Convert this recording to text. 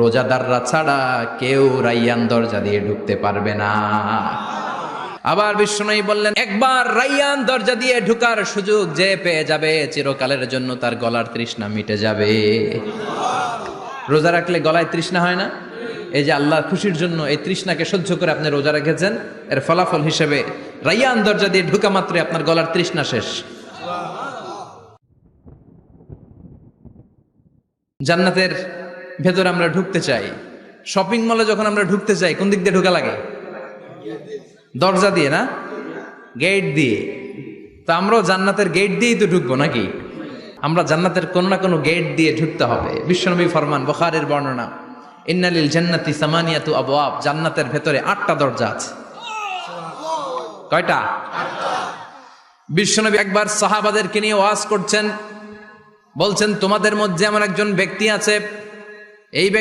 রোজাদাররা ছাড়া কেউ রাইয়ান দরজা দিয়ে ঢুকতে পারবে না। আবার বিষ্ণুই বললেন, একবার রাইয়ান দরজা দিয়ে ঢুকার সুযোগ যে পেয়ে যাবে চিরকালের জন্য তার গলার তৃষ্ণা মিটে যাবে। রোজা রাখলে গলায় তৃষ্ণা হয় না? এই যে আল্লাহর খুশির জন্য এই তৃষ্ণাকে সহ্য করে আপনি রোজা রেখেছেন, এর ফলাফল হিসেবে রাইয়ান দরজা দিয়ে ঢুকা মাত্রই আপনার গলার তৃষ্ণা শেষ। জান্নাতের ভেতরে আমরা ঢুকতে চাই। শপিং মলে যখন আমরা ঢুকতে চাই কোন দিক দিয়ে ঢোকা লাগে? দরজা দিয়ে না, গেট দিয়ে। তো আমরাও জান্নাতের গেট দিয়েই তো ঢুকবো নাকি? আমরা জান্নাতের কোনো না কোনো গেট দিয়ে ঢুকতে হবে। বিশ্বনবী ফরমান, বুখারীর বর্ণনা, ইন্নালিল জান্নাতি সামানিয়াতু আবওয়াব, জান্নাতের ভেতরে 8টা দরজা আছে। কয়টা? বিশ্বনবী একবার সাহাবাদেরকে নিয়ে ওয়াজ করছেন, বলছেন তোমাদের মধ্যে এমন একজন ব্যক্তি আছে, এই